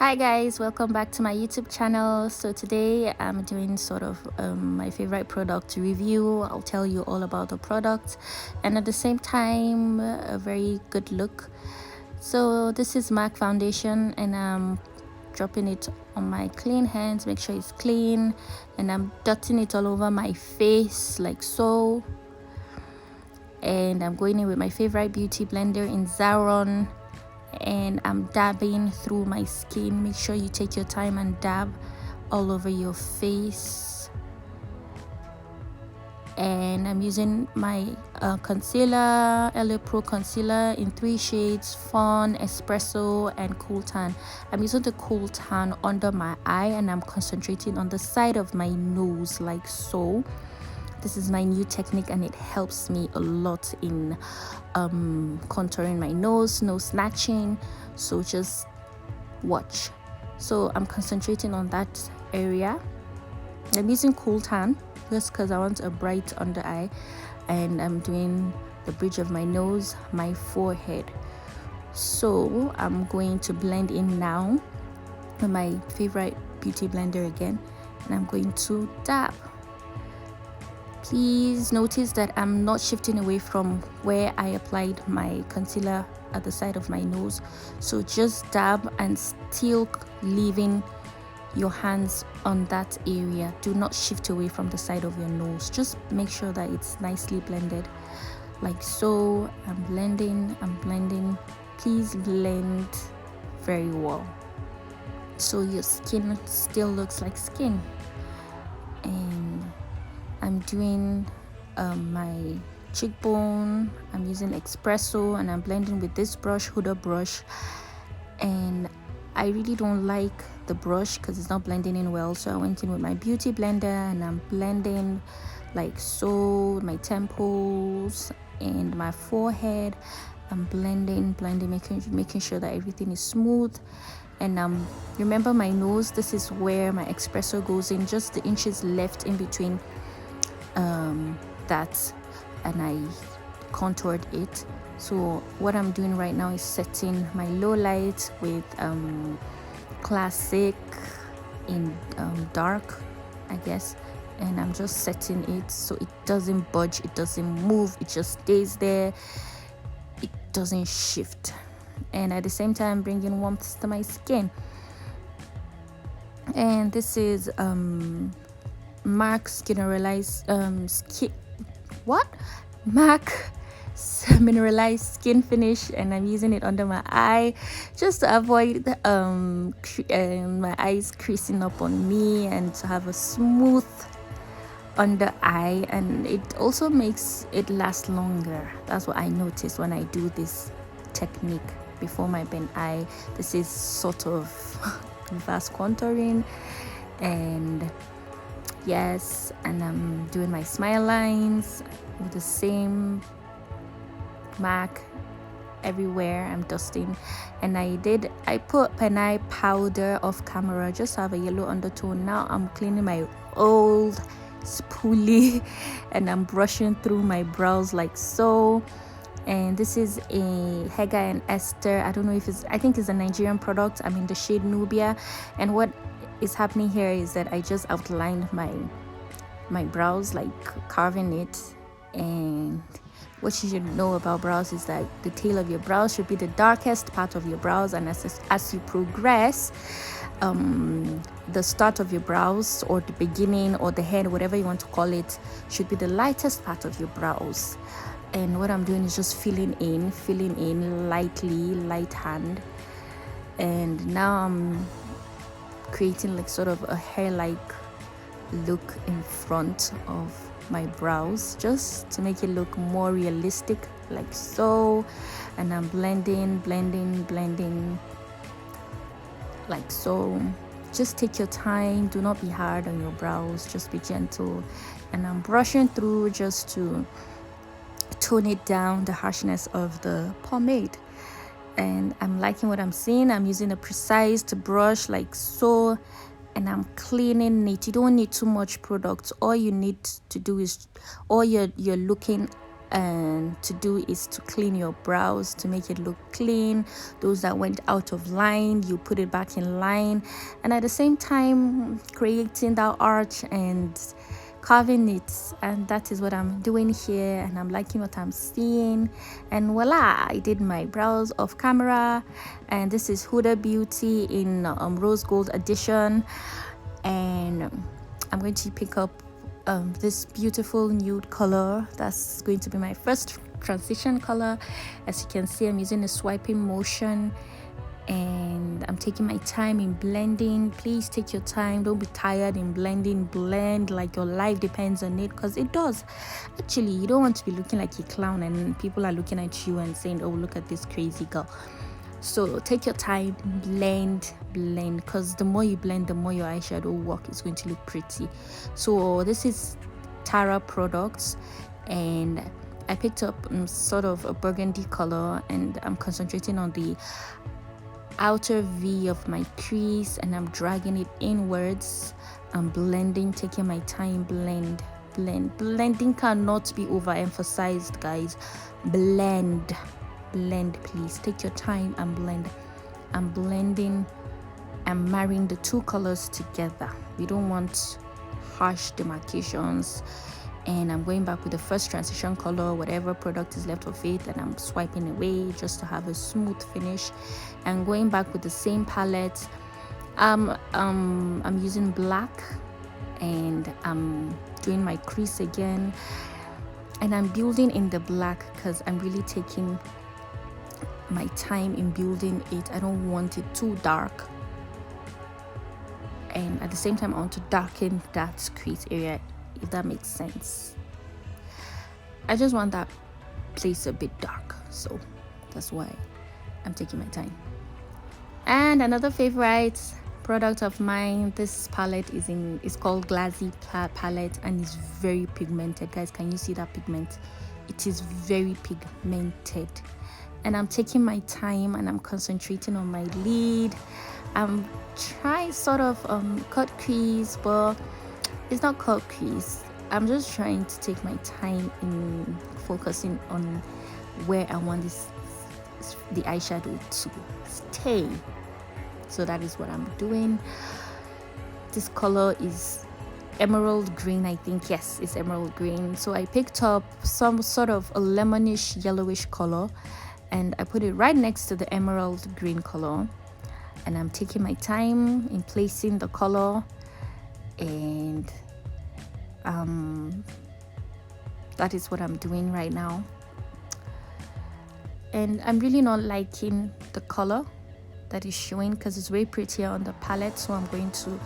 Hi guys, welcome back to my YouTube channel. So today I'm doing sort of my favorite product review. I'll tell you all about the product and at the same time a very good look. So this is MAC foundation and I'm dropping it on my clean hands. Make sure it's clean, and I'm dotting it all over my face like so. And I'm going in with my favorite beauty blender in Zaron, and I'm dabbing through my skin. Make sure you take your time and dab all over your face. And I'm using my concealer, LA Pro concealer in 3 shades: Fawn, Espresso, and Cool Tan. I'm using the Cool Tan under my eye, and I'm concentrating on the side of my nose like so. This is my new technique and it helps me a lot in contouring my nose snatching. So just watch. So I'm concentrating on that area. I'm using Cool Tan just because I want a bright under eye, and I'm doing the bridge of my nose, my forehead. So I'm going to blend in now with my favorite beauty blender again, and I'm going to dab. Please notice that I'm not shifting away from where I applied my concealer at the side of my nose. So just dab and still leaving your hands on that area. Do not shift away from the side of your nose. Just make sure that it's nicely blended like so. I'm blending. Please blend very well so your skin still looks like skin. And I'm doing my cheekbone. I'm using Espresso and I'm blending with this brush, Huda brush, and I really don't like the brush because it's not blending in well, so I went in with my beauty blender and I'm blending like so, my temples and my forehead. I'm blending, making sure that everything is smooth. And remember my nose, this is where my Espresso goes in, just the inches left in between that, and I contoured it. So what I'm doing right now is setting my low light with classic in dark, I guess, and I'm just setting it so it doesn't budge, it doesn't move, it just stays there, it doesn't shift, and at the same time bringing warmth to my skin. And this is MAC mineralized skin finish, and I'm using it under my eye just to avoid my eyes creasing up on me, and to have a smooth under eye, and it also makes it last longer. That's what I noticed when I do this technique before my bent eye. This is sort of reverse contouring, and yes, and I'm doing my smile lines with the same MAC everywhere. I'm dusting, and I put pen eye powder off camera just to have a yellow undertone. Now I'm cleaning my old spoolie and I'm brushing through my brows like so. And this is a Hega and Esther, I don't know if I think it's a Nigerian product. I'm in the shade Nubia, and what is happening here is that I just outlined my brows, like carving it. And what you should know about brows is that the tail of your brows should be the darkest part of your brows, and as you progress, the start of your brows, or the beginning, or the head, whatever you want to call it, should be the lightest part of your brows. And what I'm doing is just filling in lightly, light hand. And now I'm creating like sort of a hair-like look in front of my brows, just to make it look more realistic like so. And I'm blending like so. Just take your time, do not be hard on your brows, just be gentle. And I'm brushing through just to tone it down, the harshness of the pomade. And I'm liking what I'm seeing. I'm using a precise brush like so, and I'm cleaning it. You don't need too much product. All you need to do is, all you're looking and to do is to clean your brows to make it look clean. Those that went out of line, you put it back in line, and at the same time creating that arch and carving it. And that is what I'm doing here, and I'm liking what I'm seeing. And voila, I did my brows off camera. And this is Huda Beauty in rose gold edition, and I'm going to pick up this beautiful nude color. That's going to be my first transition color. As you can see, I'm using a swiping motion, and I'm taking my time in blending. Please take your time, don't be tired in blending. Blend like your life depends on it, because it does. Actually, you don't want to be looking like a clown and people are looking at you and saying, oh, look at this crazy girl. So take your time, blend, because the more you blend, the more your eyeshadow work is going to look pretty. So this is Tara products, and I picked up sort of a burgundy color, and I'm concentrating on the outer V of my crease, and I'm dragging it inwards. I'm blending, taking my time. Blending cannot be overemphasized, guys. Blend, please take your time and blend. I'm blending, I'm marrying the two colors together. We don't want harsh demarcations. And I'm going back with the first transition color, whatever product is left of it, and I'm swiping away just to have a smooth finish. And going back with the same palette, I'm using black, and I'm doing my crease again, and I'm building in the black because I'm really taking my time in building it. I don't want it too dark, and at the same time I want to darken that crease area, if that makes sense. I just want that place a bit dark, so that's why I'm taking my time. And another favorite product of mine, this palette is called Glassy palette, and it's very pigmented, guys. Can you see that pigment? It is very pigmented, and I'm taking my time and I'm concentrating on my lid. I'm trying sort of cut crease, but it's not cut crease. I'm just trying to take my time in focusing on where I want the eyeshadow to stay. So that is what I'm doing. This color is emerald green, I think. Yes, it's emerald green. So I picked up some sort of a lemonish yellowish color, and I put it right next to the emerald green color, and I'm taking my time in placing the color. And that is what I'm doing right now. And I'm really not liking the color that is showing because it's way prettier on the palette. So I'm going to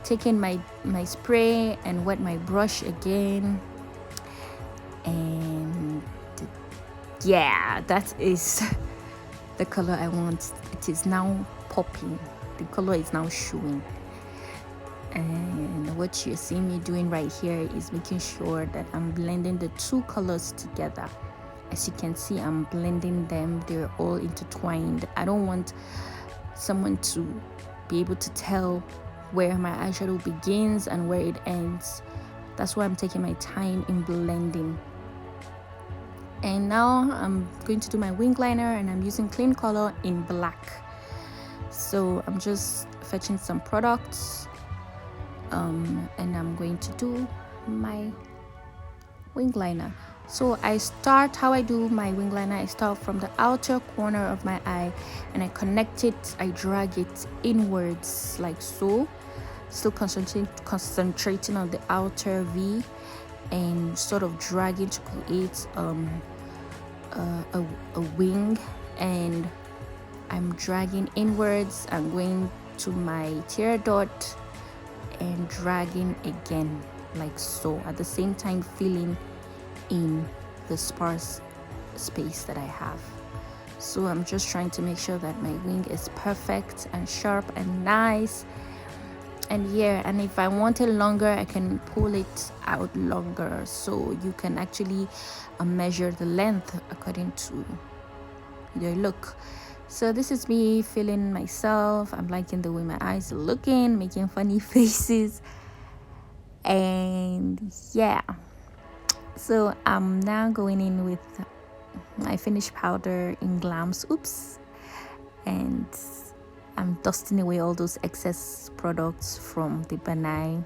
take in my spray and wet my brush again. And yeah, that is the color I want. It is now popping. The color is now showing. And what you're seeing me doing right here is making sure that I'm blending the two colors together. As you can see, I'm blending them. They're all intertwined. I don't want someone to be able to tell where my eyeshadow begins and where it ends. That's why I'm taking my time in blending. And now I'm going to do my wing liner, and I'm using Clean Color in black. So I'm just fetching some products, and I'm going to do my wing liner. So how I do my wing liner, I start from the outer corner of my eye, and I connect it, I drag it inwards like so, still concentrating on the outer V, and sort of dragging to create a wing. And I'm dragging inwards, I'm going to my tear dot and dragging again like so, at the same time filling in the sparse space that I have. So I'm just trying to make sure that my wing is perfect and sharp and nice. And yeah, and if I want it longer, I can pull it out longer, so you can actually measure the length according to your look. So this is me feeling myself. I'm liking the way my eyes are looking, making funny faces. And yeah, So I'm now going in with my finished powder in Glams. Oops. And I'm dusting away all those excess products from the banai,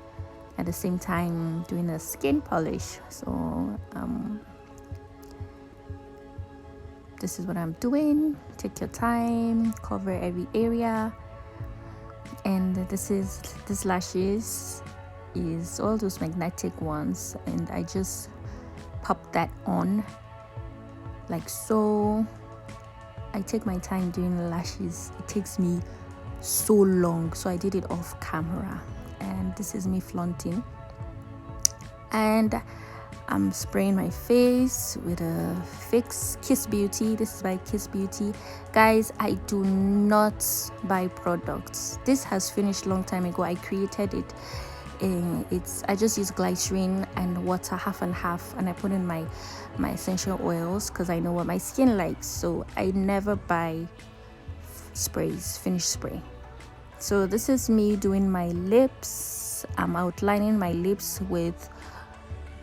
at the same time doing a skin polish. So this is what I'm doing. Take your time, cover every area. And this lashes is all those magnetic ones, and I just pop that on like so. I take my time doing the lashes. It takes me so long, so I did it off camera, and this is me flaunting. And I'm spraying my face with a fix Kiss Beauty. This is by Kiss Beauty. Guys, I do not buy products. This has finished long time ago. I created it. I just use glycerin and water, half and half, and I put in my essential oils because I know what my skin likes. So I never buy sprays, finished spray. So this is me doing my lips. I'm outlining my lips with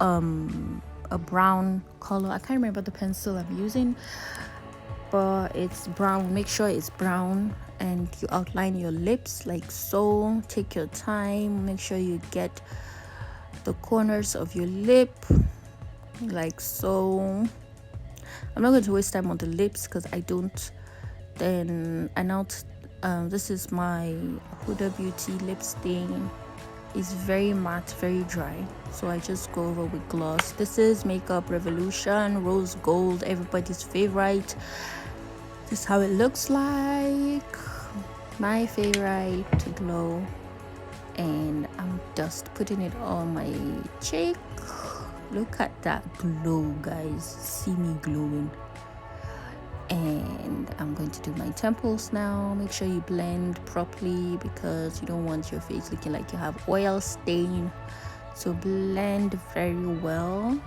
a brown color. I can't remember the pencil I'm using, but it's brown. Make sure it's brown, and you outline your lips like so. Take your time, make sure you get the corners of your lip like so. I'm not going to waste time on the lips because I don't. Then this is my Huda Beauty lip stain. It's very matte, very dry, so I just go over with gloss. This is Makeup Revolution Rose Gold, everybody's favorite. This is how it looks like, my favorite glow. And I'm just putting it on my cheek. Look at that glow, guys. See me glowing. And I'm going to do my temples now. Make sure you blend properly because you don't want your face looking like you have oil stain. So blend very well,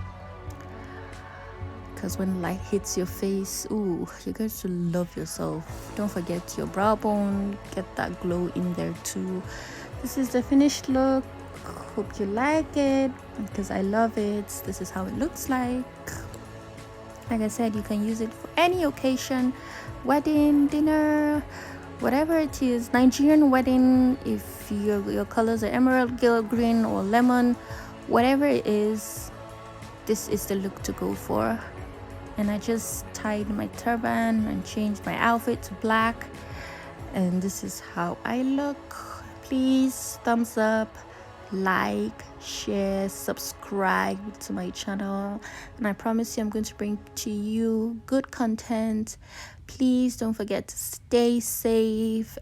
because when light hits your face, ooh, you're going to love yourself. Don't forget your brow bone. Get that glow in there too. This is the finished look. Hope you like it because I love it. This is how it looks like. Like I said, you can use it for any occasion, wedding, dinner, whatever it is. Nigerian wedding, if your colors are emerald green or lemon, whatever it is, this is the look to go for. And I just tied my turban and changed my outfit to black, and this is how I look. Please thumbs up, like, share, subscribe to my channel, and I promise you I'm going to bring to you good content. Please don't forget to stay safe